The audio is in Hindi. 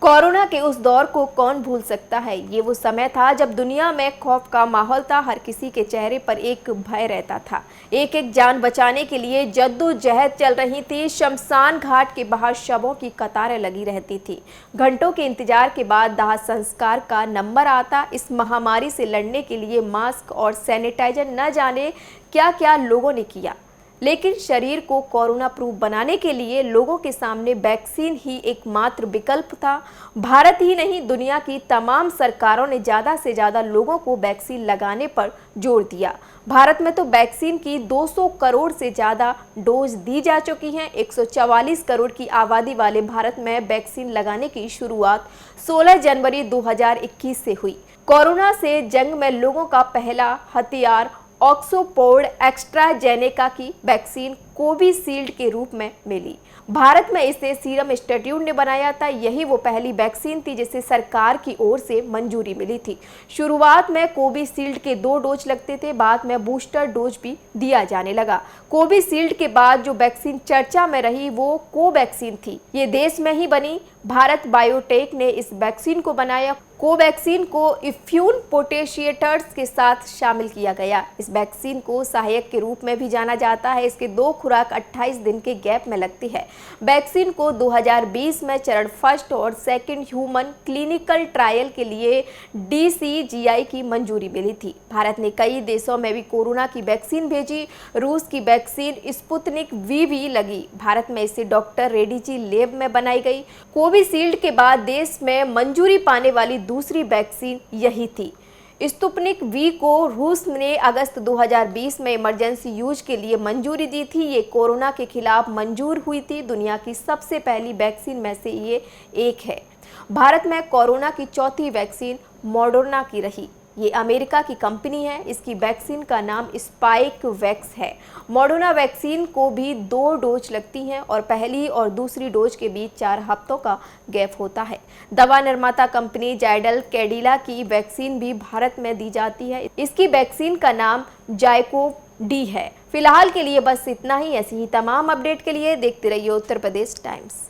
कोरोना के उस दौर को कौन भूल सकता है। ये वो समय था जब दुनिया में खौफ का माहौल था। हर किसी के चेहरे पर एक भय रहता था। एक एक जान बचाने के लिए जद्दोजहद चल रही थी। शमशान घाट के बाहर शवों की कतारें लगी रहती थी। घंटों के इंतजार के बाद दाह संस्कार का नंबर आता। इस महामारी से लड़ने के लिए मास्क और सैनिटाइजर न जाने क्या क्या लोगों ने किया, लेकिन शरीर को कोरोना प्रूफ बनाने के लिए लोगों के सामने वैक्सीन ही एकमात्र विकल्प था। भारत ही नहीं, दुनिया की तमाम सरकारों ने ज़्यादा से ज़्यादा लोगों को वैक्सीन लगाने पर जोर दिया। भारत में तो वैक्सीन की 200 करोड़ से ज़्यादा डोज दी जा चुकी हैं। 144 करोड़ की आबादी वाले भारत में वैक्सीन लगाने की शुरुआत 16 जनवरी 2021 से हुई। कोरोना से जंग में लोगों का पहला हथियार ऑक्सफोर्ड एस्ट्राजेनेका की वैक्सीन कोविशील्ड के रूप में मिली। भारत में इसे सीरम इंस्टीट्यूट ने बनाया था। यही वो पहली वैक्सीन थी जिसे सरकार की ओर से मंजूरी मिली थी। शुरुआत में कोविशील्ड के 2 डोज लगते थे, बाद में बूस्टर डोज भी दिया जाने लगा। कोविशील्ड के बाद जो वैक्सीन चर्चा में रही वो कोवैक्सीन थी। ये देश में ही बनी। भारत बायोटेक ने इस वैक्सीन को बनाया। कोवैक्सीन को इफ्यून पोटेशिएटर्स के साथ शामिल किया गया। इस वैक्सीन को सहायक के रूप में भी जाना जाता है। इसके 2 खुराक 28 दिन के गैप में लगती है। वैक्सीन को 2020 में चरण फर्स्ट और सेकंड ह्यूमन क्लिनिकल ट्रायल के लिए DCGI की मंजूरी मिली थी। भारत ने कई देशों में भी कोरोना की वैक्सीन भेजी। रूस की वैक्सीन स्पुतनिक V भी लगी। भारत में इसे डॉक्टर रेड्डी जी लैब में बनाई गई। कोविशील्ड के बाद देश में मंजूरी पाने वाली दूसरी वैक्सीन यही थी। स्पुतनिक V को रूस ने अगस्त 2020 में इमरजेंसी यूज के लिए मंजूरी दी थी। ये कोरोना के खिलाफ मंजूर हुई थी। दुनिया की सबसे पहली वैक्सीन में से ये एक है। भारत में कोरोना की चौथी वैक्सीन मॉडर्ना की रही। ये अमेरिका की कंपनी है। इसकी वैक्सीन का नाम स्पाइक वैक्स है। मॉडर्ना वैक्सीन को भी 2 डोज लगती हैं और पहली और दूसरी डोज के बीच 4 हफ्तों का गैप होता है। दवा निर्माता कंपनी जाइडल कैडिला की वैक्सीन भी भारत में दी जाती है। इसकी वैक्सीन का नाम जाइकोव डी है। फिलहाल के लिए बस इतना ही। ऐसी ही तमाम अपडेट के लिए देखते रहिए उत्तर प्रदेश टाइम्स।